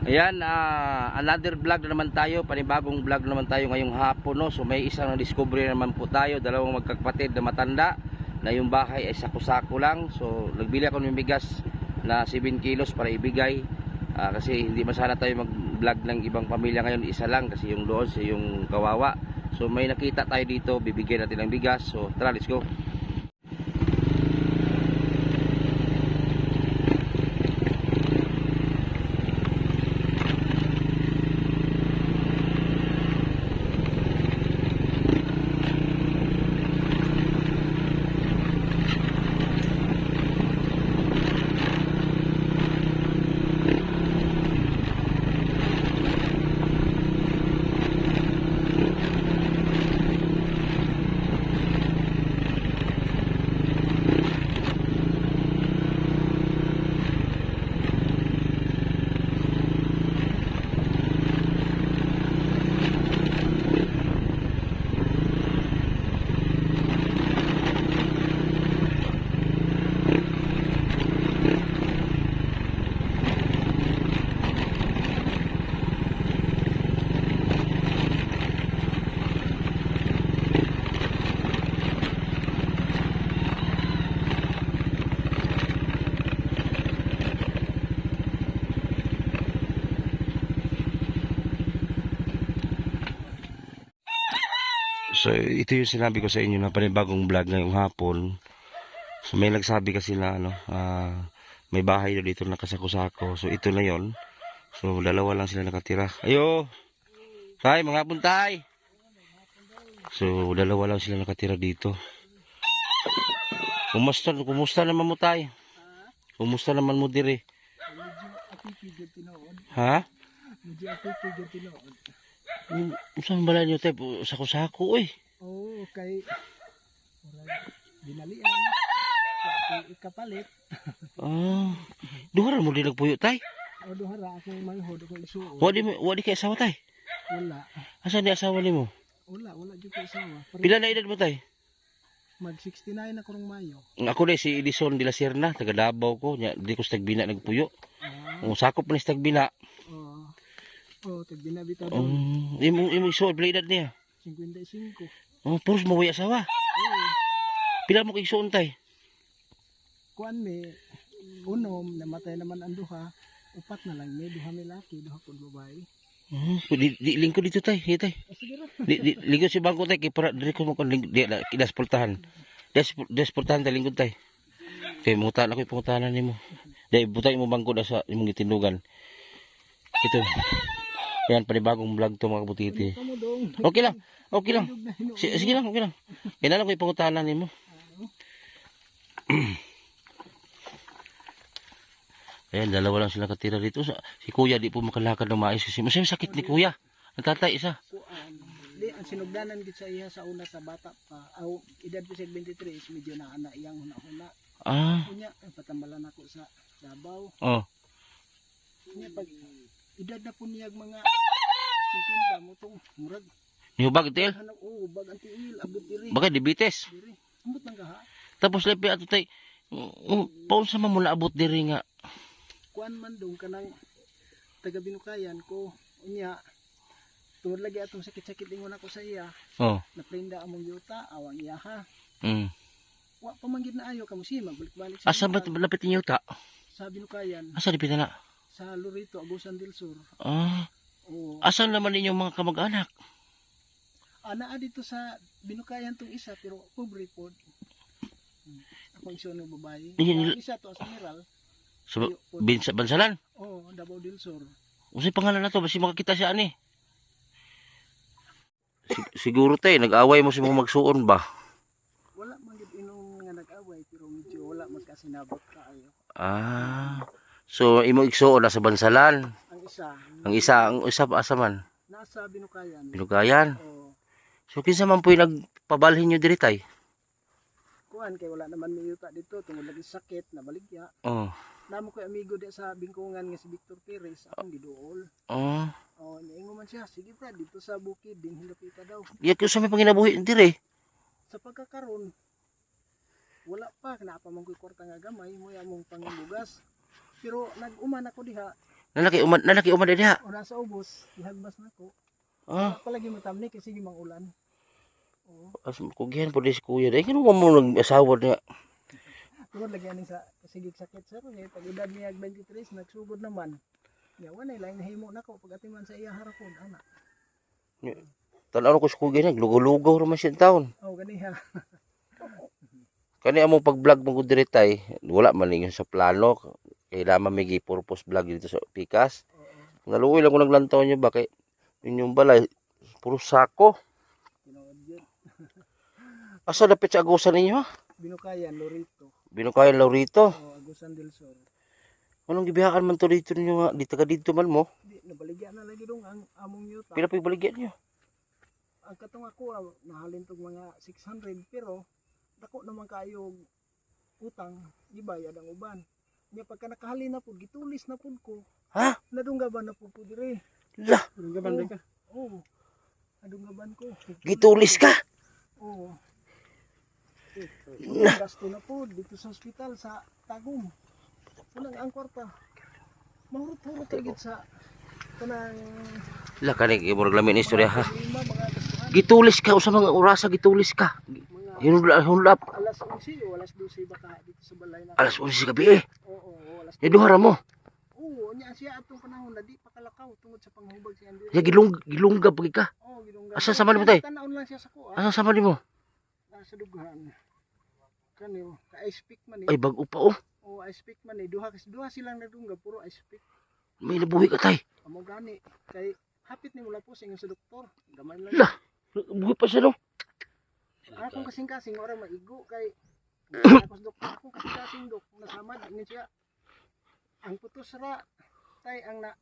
Ayan, another vlog na naman tayo, panibagong vlog na naman tayo ngayong hapon, no? So may isang discovery naman po tayo, dalawang magkakapatid na matanda na yung bahay ay sako-sako lang. So nagbili ako ng bigas na 7 kilos para ibigay, kasi hindi masana tayo mag-vlog ng ibang pamilya ngayon, isa lang kasi yung doon yung kawawa. So may nakita tayo dito, bibigyan natin ng bigas. So tara, let's go. So ito yung sinabi ko sa inyo na panibagong vlog ngayong hapon. So may nagsabi kasi na may bahay na dito nakasako-sako. So ito na yon. So dalawa lang sila nakatira. Ayo. Tay, mga hapon tay. So dalawa lang sila nakatira dito. Kumusta naman mo tay? Kumusta naman mo dire? Ha? Saan bala nyo tayo? Sako-sako eh. Oo, kay dinalian. Kaya ikapalit. Duhara mo din nagpuyo tay? O duhara akong manghod akong isuon. Wadi kay asawa tay? Wala. Asan di asawa ni mo? Wala dito isawa. Pila na edad mo tay? Mag 69 na kurong Mayo. Ako na si Edison de la Serna, taga Davao ko. Di ko stagbina nagpuyo. Kung sakop pa ni stagbina. Tagbina bitaw. Imo isuod pila edad niya? 55. Puros mo way asawa. Pila mo kay isuon tay? Kuan me unom namatay naman ang duha. Upat na lang may duha may laki, duha pud babae. Di lingkod dito tay, tay. Sige ra. Di lingkod si bangko tay kay para dire ko mo kon dasportahan. Dasportahan tay lingkod tay. Kay mutan ako ipangutanan nimo. Dai butay mo bangko da sa imong gitindugan. Ito. Yan panibagong vlog to mga kabutiti. Okay lang. Sige lang, okay lang. Kailan ko ipangutanan nimo. Ayan, dalawa lang sila katira dito. Si kuya di po makalakad ng maayos kasi masaya sakit ni kuya. Ang tatay isa. Di ang sinugdanan gid sa iya sa una sa bata pa. Edad po siya 23 is medyo na ana iyang huna-huna. Kunya patambalan ako sa Davao. Kunya pag edad na po niya mga 50 mo tong murag. Nihubag itil? Bag ang tiil abot diri. Bakit diabetes? Ambot lang ka ha. Tapos lepi ato tay. Paun sa man mo naabot diri nga. Kuan man dong kanang taga Binukayan ko unya tungod lagi atong sakit-sakit ingon ako sa iya. Naprenda among yuta awang iya ha. Wa pa man gid na ayo kamo si magbalik-balik sa. Asa ba lapit ninyo ta? Sa Binukayan. Asa dipita na? Sa Lorito, Agusan del Sur. Asan naman ninyong mga kamag-anak? Naa dito sa Binukayan tong isa pero pobre pod. Ako iso ng babae. Isa to sa Miral. So, Bansalan? Davao del Sur. Usay pangalan na to, basi makakita siya ani. Siguro tay, nag-away mo si mga magsuon ba? Wala man gid inong nga nag-away pero medyo wala man kasi nabot kaayo. So imo igsuon na sa Bansalan. Ang isa pa asa man? nasa Binukayan. Binukayan. So kinsa man po'y nagpabalhin niyo diri tay? Kuan kay wala naman may yuta dito tungod lagi sakit na baligya. Namo koy amigo di sa Bingkungan nga si Victor Perez akong giduol. Niingon man siya, sige pa dito sa bukid din hilapita daw. Iya kung sa may panginabuhi diri. Sa pagkakaroon wala pa, kinapa man ko'y kwarta nga gamay, mo among pangibugas. Pero nag-uman ako diha, Nalaki umad diha. O nasa ubos, ihagbas na ko. Ah, Palagi matamni kasi gimang ulan. Oo. as kugihan po di si kuya. Dahil kano mo nag-asawa niya. Tungod lagi ani sa sigig sakit sir, kay pag edad niya 23 nagsugod naman. Yawa na lain nahimo nako pag atiman sa iya harapon ana. Tanaw ko si kuya niya, lugaw-lugaw raman siya taon. Oh ganiha. Kani among pag-vlog mo diri tay, wala man ninyo sa plano. Kailangan may purpose vlog dito sa Pikas. Oo. Naluoy lang ko naglantaw niyo ba kay inyong balay puro sako. Tinuod yun. Asa dapit sa agusan ninyo ha? Binukayan Lorito. Binukayan Laurito. O Agusan del Sur. Anong gibiyakan man to dito ninyo nga? Di taga dito man mo. Di nabaligya na lagi dong ang among yuta. Pila pa ibaligyan niyo? Ang katong ako nahalin tog mga 600 pero dako naman kayo utang gibayad ang uban. Nya pagka nakahalin na pud gitulis na pud ko. Ha? Nadunggaban na pud ko dire. Lah, Nadunggaban ka? Oo. Nadunggaban ko. gitulis ka. Oo. Gasto na po dito sa ospital sa Tagum. Walang ang kwarta. Mahurot-hurot agad sa kanang Lah kani gimurag lamin istorya ha. lima mga gastuhan. Gitulis ka usa mga orasa gitulis ka. Mga Hunlap. alas 11 o alas 12 baka dito sa balay na. Alas 11 gabi eh. Oo, alas Ya duha ra mo. Oo, nya siya atong panahon na di pa kalakaw tungod sa panghubag siya Andres. Ya gilunggab pagi ka. Oo, gidunggan. Asa sama nimo tay? Tanaon lang siya sa kuha. Asa sama nimo? Sa dughan. Kanyo, ka ice pick man Ay eh. bag-o pa oh. Oo, ice pick man eh. Duha silang nadungga puro ice pick. May nabuhi ka tay. Amo gani kay hapit ni mula po sa ingon sa doktor. Gamay lang. Lah, buhi pa siya no. Akong kasing-kasing ora maigo kay ako sa doktor akong kasing-kasing dok nasamad ni siya. Ang putos ra tay ang na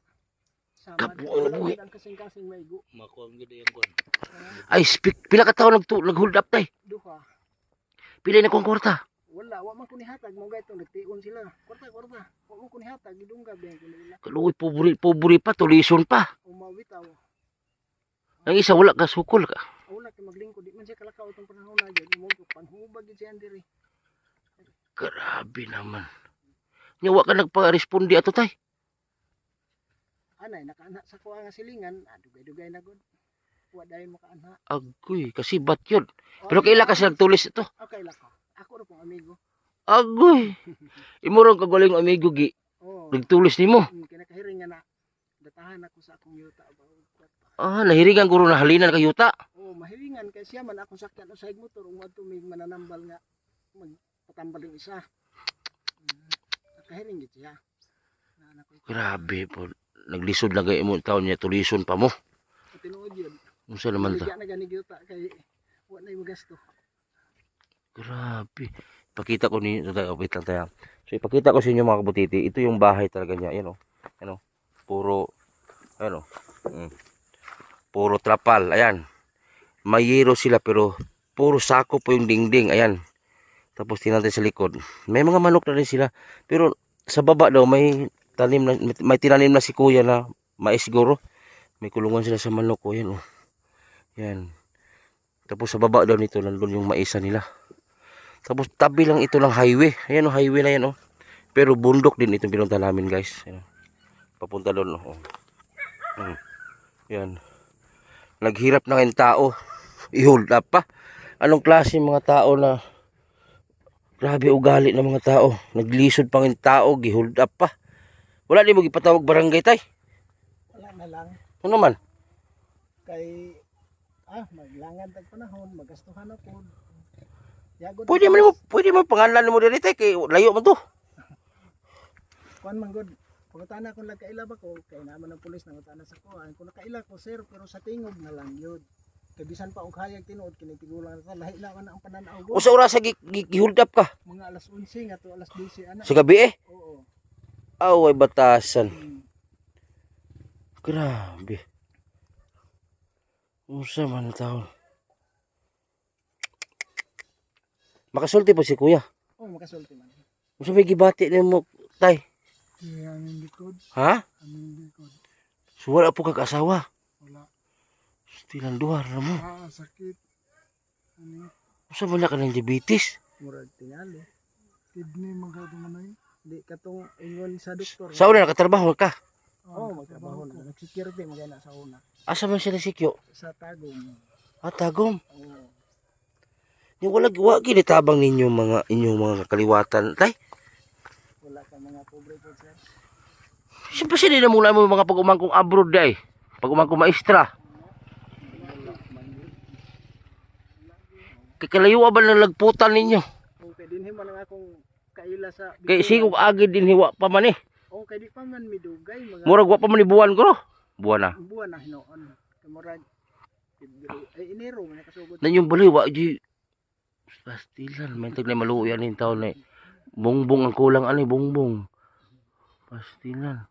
samad. Kapo ang nabuhi. Ang kasing-kasing maigo. Makuha gid yung kon. Ay speak pila ka taon nag-hold up tay. Duha. Pila na kong kwarta. Wala, wa man ko nihatag mo gayto nagtiun sila. Kwarta. Wa man ko nihatag gidungga ben ko nila. Kaluoy pobri pa tulison pa. Umawitaw. Ang isa wala ka sukol ka. Wala kay maglingkod di man siya kalakaw tong panahon na gyud mo ko panhubag gyud siya diri. Grabe naman. Nya wa ka nagpa-responde ato tay. Anay nakaanha sa kuha nga silingan, dugay-dugay na gud. Wa dayon makaanha. Agoy, kasi bat yun. Pero kaila kasi nagtulis ito. Okay lang ko. Ako ra pong amigo. Agoy. Imurong kagaling amigo gi. Oo. Nagtulis nimo. Kinakahiring nga na datahan ako sa akong yuta ba. Ah, nahiringan guro na halinan kayuta. Oo, mahiringan kay siya man akong sakyan sa motor ug adto may mananambal nga magpatambal yung isa. Nakahiring gid siya. Na ako Grabe po. Naglisod na kayo mo taon niya tulison pa mo. tinuod yun. Unsa naman ta? Ligya na gani yuta kay wa na yung gasto. Grabe. Pakita ko ni wait lang tayo. So ipakita ko sa inyo mga kabutiti. Ito yung bahay talaga niya. Yan o. Ano? Puro ano? Puro trapal. Ayan. Mayero sila pero puro sako po yung dingding. Ayan. Tapos tingnan natin sa likod. May mga manok na rin sila. Pero sa baba daw may tanim na, may tinanim na si kuya na mais siguro. May kulungan sila sa manok ko. Yan o. Yan. Tapos sa baba daw nito nandun yung maisa nila. Tapos tabi lang ito ng highway. Ayan o, highway na yan o. Pero bundok din itong pinunta namin guys. Ayan, papunta doon o. Yan. Naghirap na kayong tao. I-hold up pa. Anong klase mga tao na grabe ugali ng mga tao. Naglisod pa ng tao. Gi-hold up pa. Wala di mo gipatawag barangay tay. Wala na lang Ano naman? kay maglangan tag panahon, magastuhan ako. Yagod. Pwede mo pangalan mo diri tay kay layo man to. Kuan man gud. Pangutana kung nagkaila ba ko, kay naman ng pulis nangutana sa ko. Kung nakaila ko sir, pero sa tingog na lang yun. Kay bisan pa og hayag tinuod kinitigulang ta lahi na man ang pananaw gud. Usa oras gi-hold up ka. Mga alas 11 nga to alas 12 ana. Sa gabi eh. Oo. Away batasan. Hmm. Grabe. Usa man taon. Makasulti po si kuya. Oh, makasulti man. Usa may gibati nimo tay? Aming likod, Ha? aming likod. So wala po kag-asawa. Wala. Stilang duha ra mo. Sakit. Ano? Usa man ka ng diabetes? Murag tingali. Kidney man ka manay. Di katong ingon sa doktor. Sa una nakatrabaho ka? Oo, magtrabaho na. Nag-security magana sa una. Asa man siya nasikyo? Sa Tagum. Ah, Tagum. Oo. Yung wala ginitabang ninyo inyong mga kaliwatan. Tay, Wala ka mga pobre po, sir. siyempre siya din na muna mo mga pag-umangkong abroad day. Pag-umangkong maestra. Kakalayo ba na lagputan ninyo? Kung kay dinhi man ang akong kaila sa Kay sigog agid din hiwa pa man eh. Oo, kay di pa man midugay mga Murag wa pa man ni buwan ko no? Buwan na. buwan na hinoon. Kamurag ay Enero man nakasugod. Nan yung balay wa di pastilan may tag na maluya nin taon na. Bongbong ang kulang ani bongbong. Pastilan.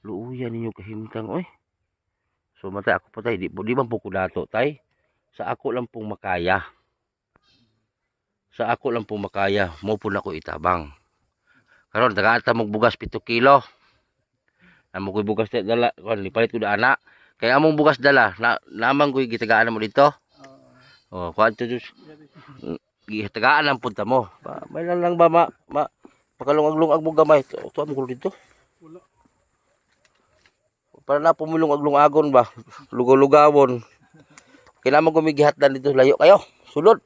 Luuya ninyo kahimtang oy. So matay ako patay di man po ko dato tay. Sa ako lang pong makaya. Sa ako lang pong makaya, mo po na ko itabang. Karon tagaata mong bugas 7 kilo. Amo ko'y bugas dala, kon lipalit ko da ana. Kaya among bugas dala, namang ko'y gitagaan mo dito. Oh, kwanto jud gitagaan ang punta mo. May lang ba pakalungag-lungag mo gamay. To amo ko dito. Wala. Para na pumulong-aglungagon ba, lugaw-lugawon. Kailangan gumigihatdan dito layo kayo. Sulod.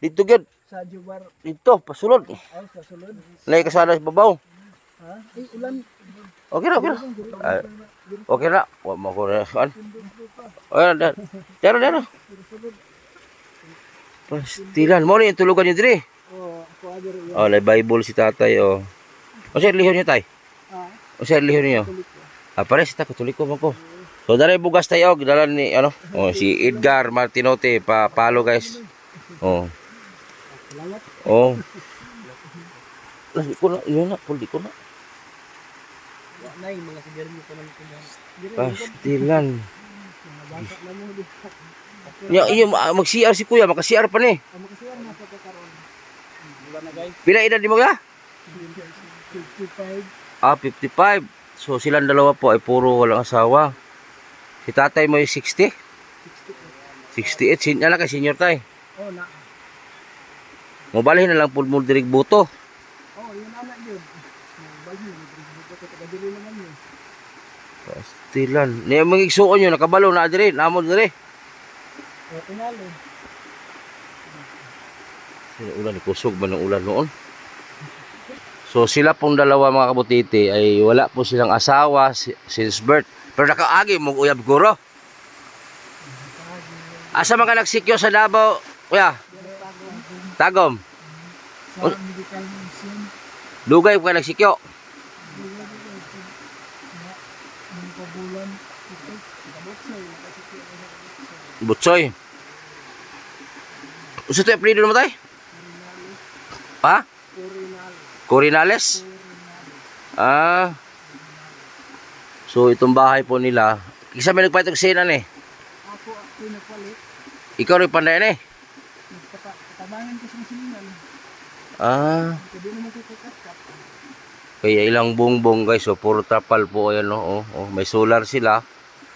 Dito gyud. Sa Jubar Dito pasulod. ay sa sulod. Lay ka sana sa babaw. Ha? Ay ulan. Okay na, okay na. Okay na. Wa mo ko na. Oh, na. Daro. Pastilan mo ni tulugan niyo dire. Oh, ako agad yan. Oh, lay Bible si tatay oh. O sir lihon niyo tay. Ah, O sir lihon niyo. kulit ko. Ah, pare si Katoliko man ko. So dara bugas tayo, gidala ni ano? Oh, si Edgar Martinote palo guys. Oh. Salamat. Oh. Lagi ko na, yun na, puldi ko na. Wa nay mga sigarilyo pa naman ko. Pastilan. Bata na mo di. Iyo mag-CR si kuya, maka-CR pa ni. Amo kasi ang nasa karon. Wala na guys. Pila edad mo ka? 55. Ah, 55. So silang dalawa po ay puro walang asawa. Si tatay mo ay 60? 68. Yan ka, senior tay. Oh, na. Mabalihin na lang po mo dirig buto. Oh, yun anak yun. Bagi, dito ko tagadili naman yun. Pastilan. Niya mga igsuon nyo, nakabalo na diri, namon diri. Oh, tinalo. Sino ulan, kusog ba ng ulan noon? So sila pong dalawa mga kabutiti ay wala po silang asawa since birth. Pero nakaagi mong uyab guro. Asa man ka nagsikyo sa Davao? Kuya, Tagum. Sa medical mission. Dugay po ka nagsikyo. Ang pabulan. Ito. Kabutsoy. Butsoy. Usa to apelido mo tay? Pa? Corinales? Ah. So itong bahay po nila, kisa may nagpayat og sena ni. Ako pinapalit. Ikaw rin pandayan eh. Nagpatabangan ko sa silingan. Ah. Hindi naman ko kakat. Kaya ilang bongbong guys, so puro trapal po ayan no. Oh, may solar sila.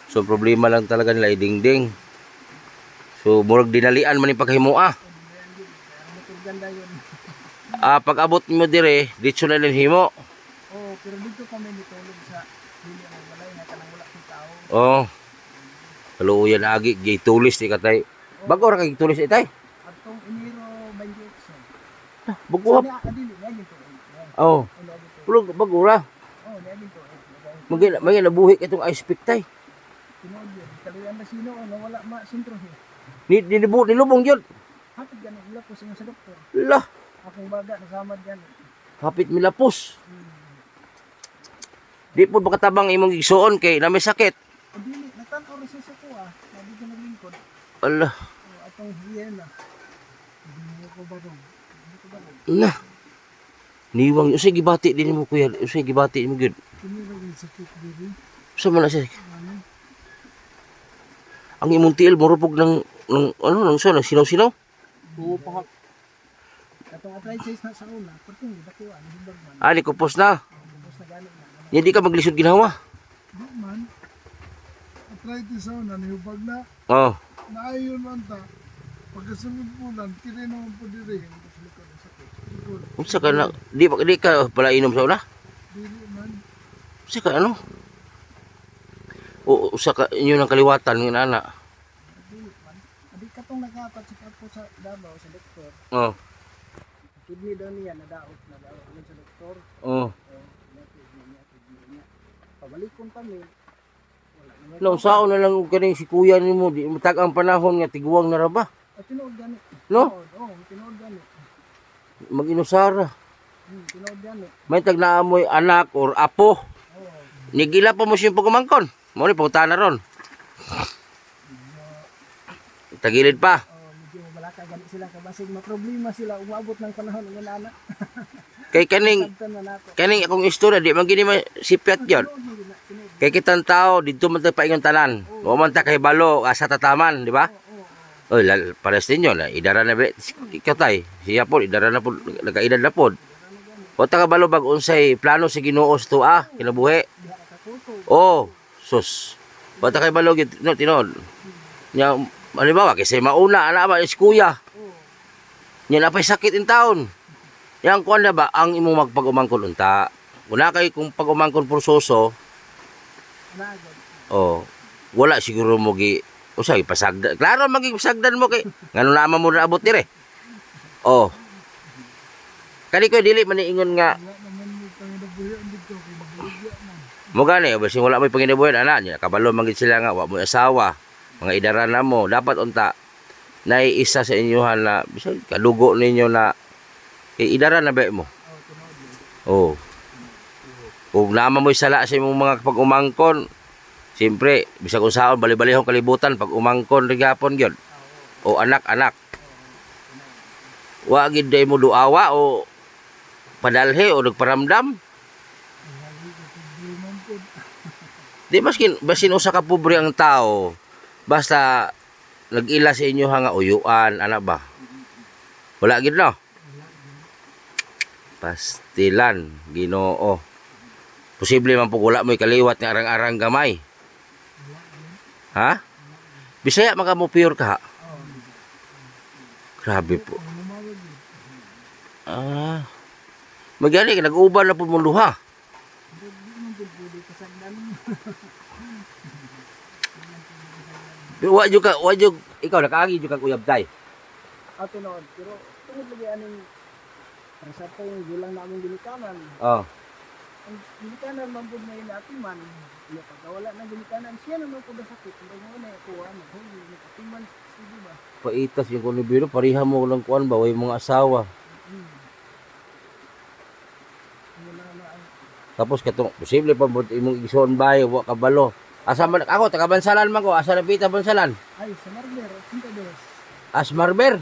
So problema lang talaga nila ay dingding. So murag dinalian man yung paghimuha. Ganda yun. Ah, pag abot mo dire, dito na lang himo. Oh, pero dito kami nitulog sa dili ang balay na kanang wala kang tao. Oh. Kaluuyan agi, gay tulis di katay. Bago ra kay tulis itay. Atong Enero 28. Bago So, ha. adili na dito. Oh. Pulog bago ra. Oh, na dito. Magina nabuhi itong ice pick tay. Tinuod yun. Kaluyan na sino na wala ma sentro siya. Nilubong yun. Hapit ganun ula ko sa doktor. Lah, Akong baga nasamad yan. hapit milapos. Di po bakatabang imong igsuon kay na may sakit. Adili natanaw ra siya sa kuha. Sabi ko naglingkod. Allah, Oh, atong hiyena. Hindi ko ba dong? Hindi ko ba dong? na. Niwang usay gibati din mo kuya, usay gibati mo gyud. Kini ra yung sakit diri. Sa man na siya. Ano? Ang imong tiil morupog ng ano nang sa sinaw-sinaw. Oo pa. Atong arthritis na sa una, perting dakuan hibag man. Ali kupos na. Tapos na gani na. Hindi ka maglisod ginawa. Di man. Arthritis sa una nihubag na. Oh. Naayon man ta. Pagkasunod bulan, kini naman po diri. Unsa ka na di ka pala inom sa una? Dili man. Usa ka ano? O usa ka inyo ng kaliwatan ng ana. Dili man. Abi katong naghapat sa ako sa Davao sa doktor. Oh. Kidney daw niya nadaot man sa doktor. Oh. Kidney niya. Pabalikon kami. Wala naman. No, saon na lang og kaning si kuya nimo di matag ang panahon nga tiguang na ra ba? Tinuod gani. No? Oo, tinuod gani. Mag-inusara. Tinuod gani. May tag naamoy anak or apo. Oo. Nigila pa mo siya pagumangkon. Mo ni pauta na ron. Tagilid pa. Medyo malaka gani sila kabasig maproblema sila umabot ng panahon ng anak. Kay kaning Sabtan na nako. akong istorya di man gini sipiat gyud. Kay kitang tao didto man ta paingon tanan. O man ta kay balo asa tataman, di ba? Oy, pares ninyo na idara na be. Ikaw tay, siya po idara na po nagaedad na po. O ta ka balo bag unsay plano sa Ginoo sa tuwa kinabuhi. Oh, sus. O ta kay balo gyud no tinod. Nya halimbawa kasi mauna ana ba is kuya. Nya napay sakit in taon. Yang kuan na ba ang imong magpag-umangkon unta? Una kay kung pag-umangkon pursoso, oh, wala siguro mo gi usay pasagdan. Klaro magipasagdan mo kay ngano naman mo naabot dire. Oh. Kani ko dili man ingon nga mo gani basin wala may panginabuhi ana nya kabalo man gid sila nga wa mo asawa, mga idara na mo dapat unta naiisa sa inyohan na bisan kadugo ninyo na idara na ba mo. Oh. Kung naman mo'y sala sa imong mga pag-umangkon, siyempre, bisag kung saan, bali-balihong kalibutan, pag umangkon rin gapon yun. O anak-anak. Wagid day mo duawa o padalhe o nagparamdam. Di basin usa ka pobre ang tao, basta nag-ila sa inyo nga uyuan, ana ba? Wala gid no? Pastilan, Ginoo. Posible man po wala mo'y kaliwat nga arang-arang gamay. Ha? Bisaya maka mo pure ka. Grabe po. Ah. Magyani ka nag-uban na po mo luha. Wa jud ikaw nakaagi jud kag uyab tay. Ato noon, pero tungod lagi aning reseta yung gulang namong ginikanan. Oh. Ang ginikanan man pud may naatiman. Iya pagkawala ng ginikanan siya naman pud sakit. Pero mo na kuha na huli ni atiman sige ba. Paitas yung kunibiro pariha mo lang kuan ba way mga asawa. Tapos katong posible pa mo imong igsoon bay wa kabalo. Asa man ako taga Bansalan man ko, asa napita Bansalan? Ay, sa Marber, 82. Asmarber.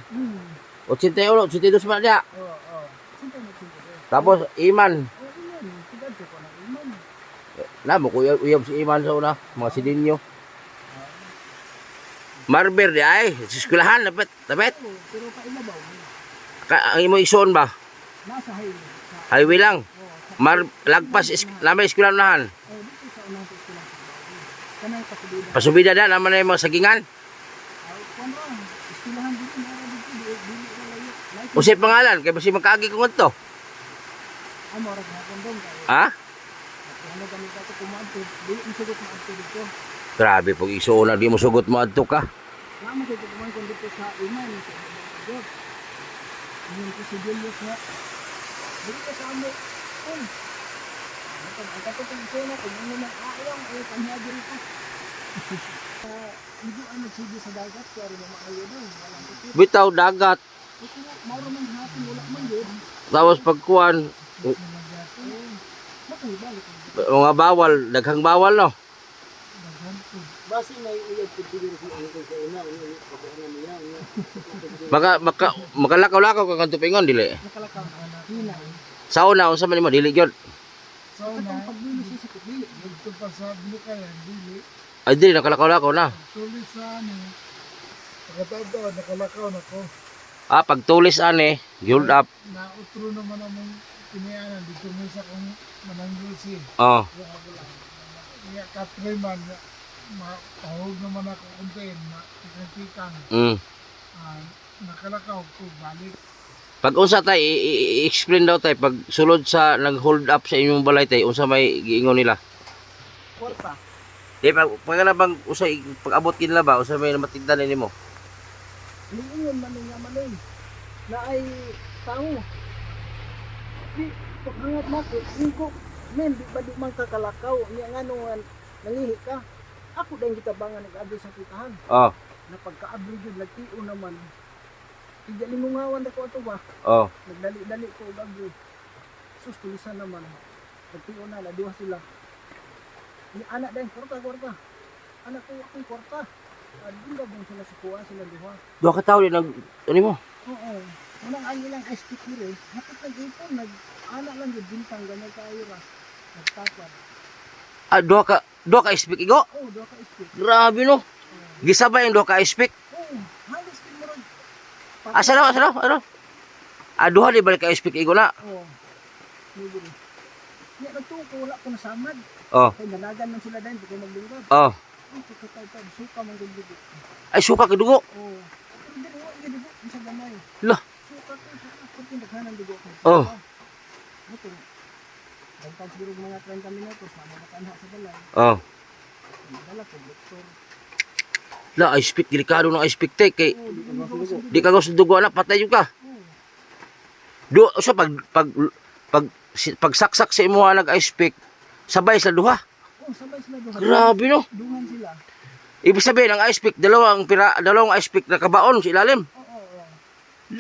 81, 82 man dia. Oo. 82. Tapos Iman. Iman, sigad ko na Iman. Na mo kuya uyab si Iman sa una, mga sidinyo. Marber di ay, sa eskwelahan dapat. Pero pailabaw. Ang imo igsoon ba? Nasa highway. Highway lang. Lagpas lamay eskwelahan. Dito sa unang eskwelahan. Kanang pasubida. Pasubida na naman na yung mga sagingan. Eskwelahan dito na dito. Usay pangalan kay basi magkaagi ko ngadto. Amo ra na kondom kay. Ha? Ano kami ka kumadto, dili misugot na adto dito. Grabe pag igsoon na di mo sugot mo adto ka. Lama kay kumadto dito sa Iman sa Job. Yung si Julius nga. Dito sa amo. Ang katong sena kung ano man ayang ay kanhagi ka. Hindi ano sige sa dagat pero maayo daw walang tikit. Bitaw dagat. Maro man hapon wala man yun. Tapos pagkuan mga bawal, daghang bawal no. Basi may uyab pud siguro sa sa una pagkuan niya. Makalakaw-lakaw ka kanto pingon dili. Nakalakaw na hina. Sauna unsa man nimo dili gyud. So na pagbili siya sa dili, dito pa sa Bulukayan, dili. Ay dili nakalakaw-lakaw na. Tulis sa ano. Pagkatao nakalakaw na ko. Pagtulis ani, hold up. Nautro naman among kinianan dito mo sa kung mananggol si. Oh. Iya katreman mahog naman ako kuntin, tikang. Nakalakaw ko balik. Pag unsa tay i-explain daw tay pag sulod sa nag-hold up sa inyong balay tay unsa may giingon nila? Kwarta. Di pag na bang usay pag-abot kinla ba usay may matindan nimo. Liingon man nga manin. Na ay tao. Di paghangat nako, ko men di ba di man kakalakaw niya ngano nangihi ka. Ako din gitabangan nag-abri sa kitahan. Oh. Na pagka-abri jud nagtio naman. Tiga limungawan ako ato ba? Oh. Nagdali-dali ko og abri. Sus tulisan naman. Nagtio na ladiwa sila. Ni anak din kwarta. Anak ko akong kwarta. Adun ba bang sila sa kuha sila duha? Duha ka tawo din nag ano mo? Oo. Unang ang ilang ice pick dire, napit nag-ipon, nag-anak lang yung bintang ganyan kayo ra. Nagtapad. Duha ka speak igo? Oo, duha ka ice pick. Grabe no. Gisabay ang duha ka speak. Oo, halos din mo rin. Ano? Duha di balik ka speak igo na. Oo. Nagiri. Niya nagtuko, wala ko nasamad. Oh. Kaya nalagan man sila dahil, bukay maglingkod. Oh. Ay, kakatay, suka man guldugo. Ay suka ka dugo. Oo. Pero hindi rin, hindi dugo, isa gamay. Lah. Suka ko, kung tinaghanan dugo ko. Oh. Ito. Dagtag siguro mga 30 minutos, mamakanha sa balay. Oh. Dala ko, doktor. La ay speak delikado ng ice pick tay kay Oo, di ko makuha. di ka gusto dugo na patay jud ka. Oo. So pag saksak sa imo nag ice pick sabay sa duha. Oh, sabay sila duha. Grabe no. Dungan sila. Ibig sabihin ang ice pick dalawang ice pick na kabaon sa ilalim. Oo.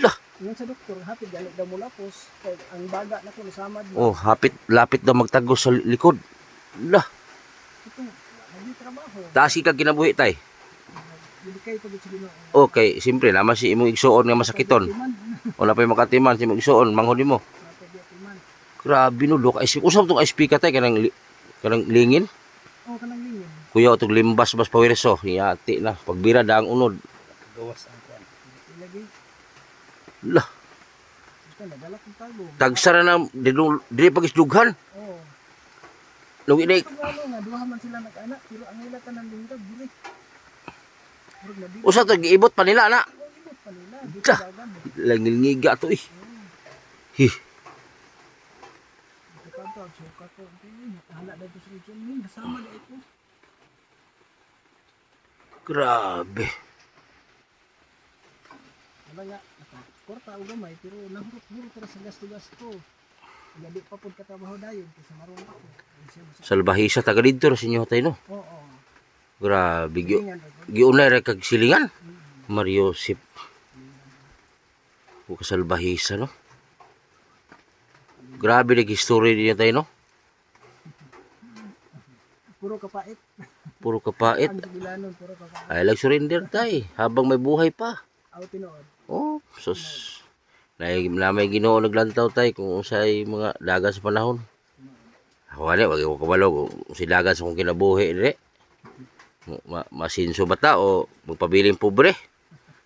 Lah. Yung sa doktor, hapit gali daw mo lapos. Kaya ang baga na ko nasamad. Oh, lapit daw magtagos sa likod. Lah. Ito, hindi trabaho. Taas ka kinabuhi tay. Hindi kayo pag ito ginoo. Okay, siyempre naman si imong igsuon nga masakiton. Wala pa yung makatiman si imong igsuon manghod mo. Napagyakiman. Grabe no dok ice pick. Usab tong ice pick ka tay kanang lingin. Oo, kanang lingin. Kuya otog limbas bas pawirso. Yati na pagbira daang unod. Gawas ang kwan. Ilagay. Lah. Ito, nadala kong tago. Tagsara na dili pagisdughan. Oo. Nung inay Ito nga, duha man sila nag-anak. Pero ang ila ka ng lingkod, buri. Murag na di. usa to giibot pa nila na. Oo, ibot pa nila. Di Tsa. ka dagan. Langilngiga to eh. Hi. Ito, suka ko. Hala na ito sa region. Nasama na ito. Grabe. Wala nga, korta o gamay, pero nahurot-hurot para sa gasto-gasto. Hindi pa po katrabaho dayon, kasi marunong ako. Salbahisa taga dito ra sinyo tay no. Oo. Grabe Tingnan ito. giunay ra kag silingan. Mario Sip. O kasalbahisa no. Grabe na history niya tayo no. Puro kapait. Puro kapait. Ang sigilanon, puro kapait. Ay lang surrender tay habang may buhay pa. Ako tinood. Oh, sus. Na may Ginoo naglantaw tay kung unsay mga dagan sa panahon. Ako ani wag ko kabalo si dagan sa kung kinabuhi dire. Masinso bata o magpabiling pobre.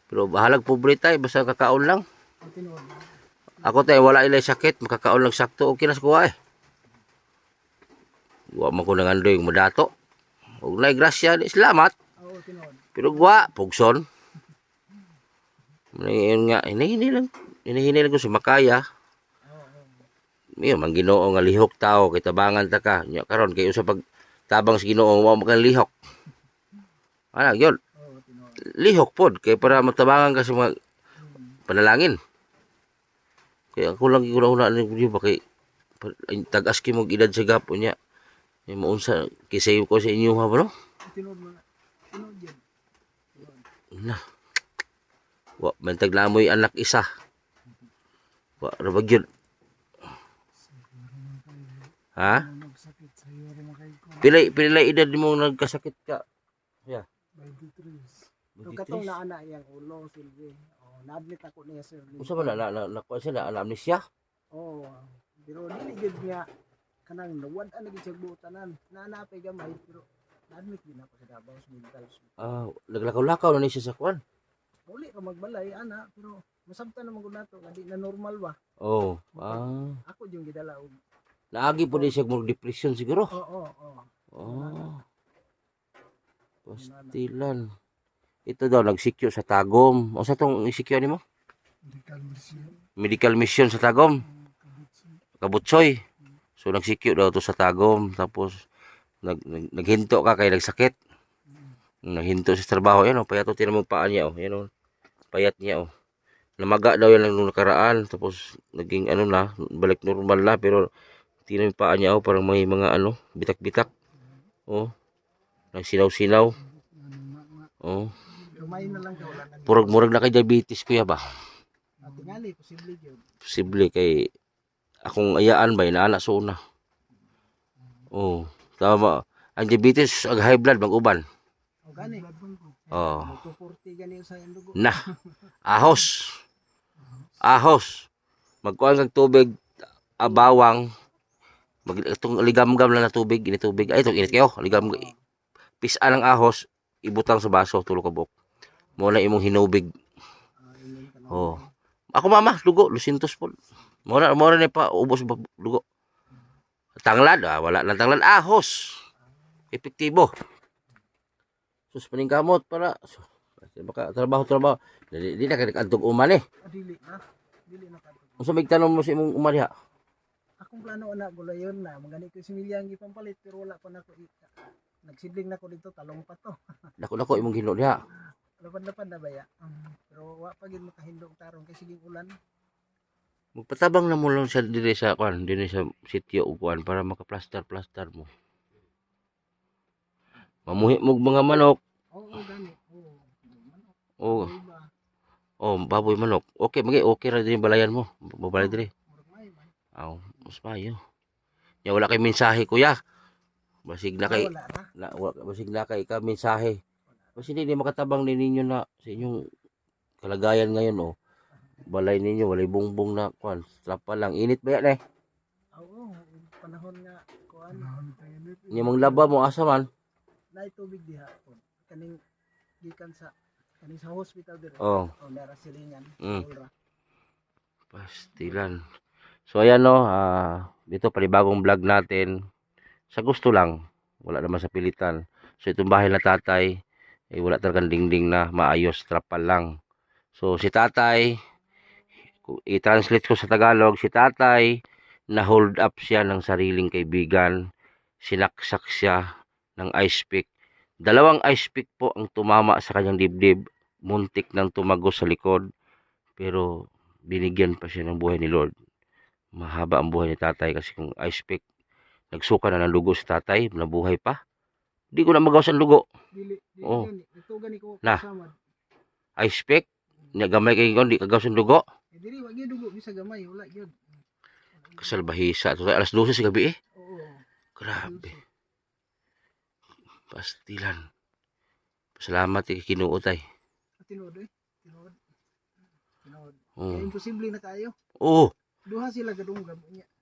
Pero bahalag pobre tay basta kakaon lang. Ako tinood. Ako tay wala ilay sakit, makakaon lang sakto okay na sa kuha eh. Wa man ko nangandoy yung madato. Og nay grasya di salamat. Ako tinood. Pero gwa pugson. Ngayon nga hinihini lang ko sa makaya. Miyo man Ginoo nga lihok tao kay tabangan ta ka. Nya karon kay usa pag tabang sa Ginoo mao makalihok. Ana gyud. Oo, tinood. Lihok pod kay para matabangan ka sa mga panalangin. Kaya ako lang giguna ni ba kay tagas ki mong edad sa gap unya. May maunsa kisay ko sa inyo ha bro. Tinood mo. Tinood yun. Na. Wa man taglamoy anak isa. Wa ra ba gyud? Ha? Nagsakit sa iyo rin makay ko. Pila edad mo nagkasakit ka? Yeah. 23. So katong naana iyang ulo, Silvi. Oh, na-admit ako niya, sir. Usa man na kuha siya na amnesia? Oo. Pero dili gid niya kanang nawad-an na gid sa buutanan. Naanapay gamay pero na-admit din ako sa Davao sa medical hospital. Ah, naglakaw-lakaw na ni siya sa kuan. Uli ka magbalay ana pero masabtan naman gud nato nga di na normal ba. Oh, ah. Ako yung gidala og. Naagi po din siya mo depression siguro. Oo. Oh. Pastilan. Ito daw nagsikyo sa Tagum. O sa tong isikyo nimo? Medical mission. Medical mission sa Tagum. Kabutsoy. So nagsikyo daw to sa Tagum tapos naghinto ka kay nagsakit. Naghinto sa trabaho, yan oh, payat oh, tinan mo yung paa niya oh, yan oh, payat niya oh. Namaga daw yan nung nakaraan, tapos naging ano na, balik normal na, pero tinan mo yung paa niya oh, parang may mga ano, bitak-bitak. Oh, nagsinaw-sinaw. Oh, Lumayo na lang ka, wala na. murag na kay diabetes kuya ba? Tingali, posible yun. Posible kay akong ayaan ba, inaana so una. Oh, tama. Ang diabetes, ang high blood, mag-uban. O gani. Oh. 240 gani sa iyang dugo. Na, ahos. Ahos. Magkuhan kag tubig, bawang. Itong ligam-gam lang na tubig, ini tubig. Ay, itong init kayo. Ligam, pisa ng ahos, ibutang sa baso, tulo ka buok. Muna imong hinubig. Oh. Ako mama, lugo, lusintos po. Muna na pa, ubos lugo. Tanglad, wala nang tanglad. Ahos. Epektibo. Sus paning kamot para baka trabaho. Di na ka nag-antog uman eh. Dili na. Dili na kadto. Unsa may tanong mo sa imong uman diha? Akong plano na gulayon na magani ko si Milyang gipampalit pero wala pa nako nagsidling nako dito talong pa to. Dako imong hino diha. Lapad-lapad na baya. Pero wa pa gid makahindog tarong kay sige ulan. Magpatabang na mo lang sa dire sa sitio ug kuan para maka-plaster mo. Mamuhi mo mga manok. Oo, gani. Oh, Iba. oh, baboy manok. Okay, okay ra din balayan mo. Mabalay dire. Murag may man. Aw, mas payo. Ya wala kay mensahe kuya. Basig na kay Wala na. basig na kay ka mensahe. Kasi hindi makatabang din ninyo na sa inyong kalagayan ngayon oh. Balay ninyo walay bungbong na kuan, trapa lang. Init ba yan eh? Oo, panahon nga kuan. Inyong laba mo asa man? Nay tubig diha po. Kaning gikan sa kaning sa hospital dire. Oh. O nara silingan. Mm. Ulra. Pastilan. So ayan no, dito panibagong vlog natin. Sa gusto lang, wala naman sa pilitan. So itong bahay na tatay, wala talagang dingding na maayos, trapal lang. So si tatay, i-translate ko sa Tagalog, si tatay na hold up siya ng sariling kaibigan, sinaksak siya ng ice pick. 2 ice pick po ang tumama sa kanyang dibdib, muntik nang tumagos sa likod, pero binigyan pa siya ng buhay ni Lord. Mahaba ang buhay ni tatay kasi kung ice pick, nagsuka na ng dugo sa tatay, nabuhay pa. Di ko na magawas ang dugo. Dili Oh. gani. Ito gani ko Na. kasama. Ice pick, nagamay kayo di kagawas ang dugo. Dili wa gyud dugo bisa gamay, wala gyud. Kasalbahisa. So, alas 12 sa gabi eh. Oo. Grabe. Pastilan. Salamat kay Kinuo tay. Tinuod eh. Tinuod. Tinuod. Oh. Imposible na kayo. Oh, Duha sila gadunggam.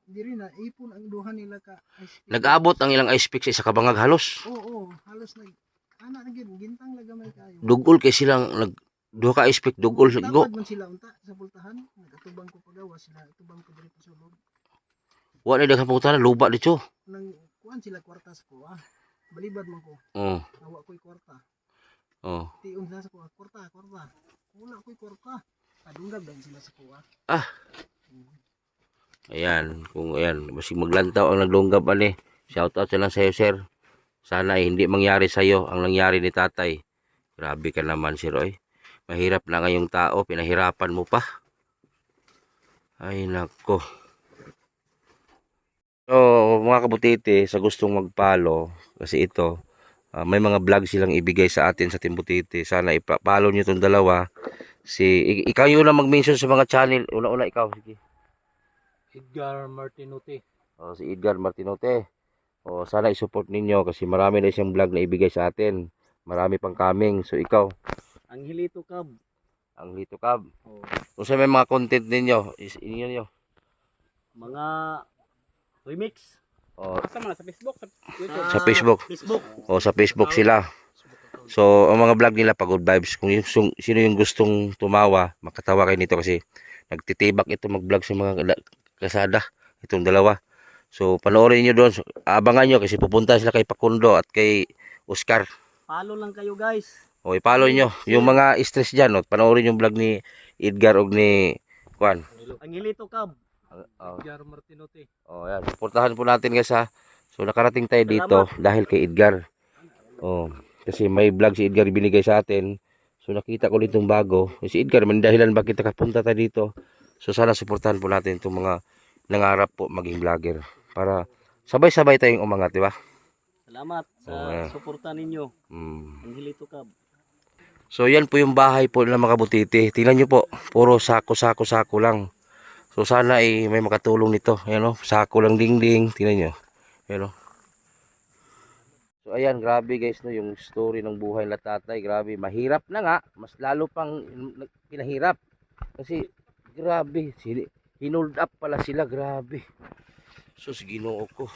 Diri na ipon ang duha nila ka ice cream. nag-abot ang ilang ice pick sa isa ka bangag halos. Oo, halos ana na gyud gintang lagamay kayo. Dugol kay silang duha ka ice pick dugol sa go. Tapad man sila unta sa pultahan. Nagatubang ko pagawa sila, tubang ko diri sa sulod. Wa na daghang pangutana luba dito. Nang kuan sila kwarta sa kuha. Balibad man ko. Oh, Nawa ko'y kwarta. oh. Tiun sila sa kuha. Kwarta. Wala ko'y kwarta. Padunggab din sila sa kuha. Ayan, kung ayan, basig maglantaw ang naglunggab ani. Shout out lang sa iyo, sir. Sana ay hindi mangyari sa iyo ang nangyari ni tatay. Grabe ka naman, sir, oy. Mahirap na ngayong tao, pinahirapan mo pa. Ay nako. So, mga kabutite, sa gustong magpalo, kasi ito, may mga vlog silang ibigay sa atin sa Timbutite. Sana ipapalo nyo itong dalawa. Ikaw yun na mag-mention sa mga channel. Una-una ikaw, sige. Edgar Martinote. Si Edgar Martinote. Sana i-support ninyo kasi marami na siyang vlog na ibigay sa atin. Marami pang coming. So ikaw, Angelito Cab. ang Lito Cab. Oh. Kung sa may mga content ninyo, inyo nyo. Mga remix. Sa mga sa Facebook, sa YouTube. Sa Facebook. Facebook. Sa Facebook sila. So, ang mga vlog nila pa good vibes. Kung sino yung gustong tumawa, makatawa kayo nito kasi nagtitibak ito mag-vlog sa mga kasada. Itong dalawa. So, panoorin nyo doon. So, abangan nyo kasi pupunta sila kay Pakundo at kay Oscar. Follow lang kayo guys. I-follow nyo. Yung mga stress dyan, panoorin yung vlog ni Edgar o ni Juan. Angelito Cab. Oh, Edgar Martinote. yan. Suportahan po natin guys ha. So nakarating tayo dito dahil kay Edgar. Oh, kasi may vlog si Edgar binigay sa atin. So nakita ko ditong bago. Si Edgar, man dahilan bakit nakapunta tayo dito. So sana suportahan po natin itong mga nangarap po maging vlogger. Para sabay-sabay tayong umangat, di ba? Salamat sa suporta ninyo. Angelito Cab. So yan po yung bahay po ng mga butiti. Tingnan nyo po, puro sako lang. So sana may makatulong nito. Ayan o, sako lang dingding. Tingnan nyo. Ayan o. So ayan, grabe guys, no, yung story ng buhay ng tatay. Grabe, mahirap na nga. Mas lalo pang pinahirap. Kasi grabe, hinold up pala sila. Grabe. Sus, Ginoo ko.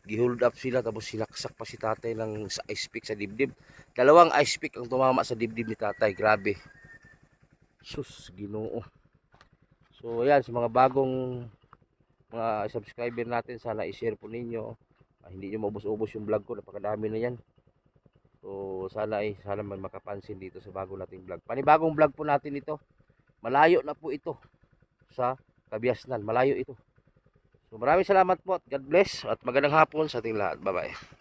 Gihold up sila tapos silaksak pa si tatay ng ice pick sa dibdib. Dalawang ice pick ang tumama sa dibdib ni tatay. Grabe. Sus, Ginoo. So ayan, sa mga bagong mga subscriber natin, sana i-share po ninyo. Hindi nyo maubos-ubos yung vlog ko, napakadami na yan. So sana may makapansin dito sa bago nating vlog. Panibagong vlog po natin ito. Malayo na po ito sa Kabiasnan. Malayo ito. So maraming salamat po at God bless at magandang hapon sa ating lahat. Bye bye.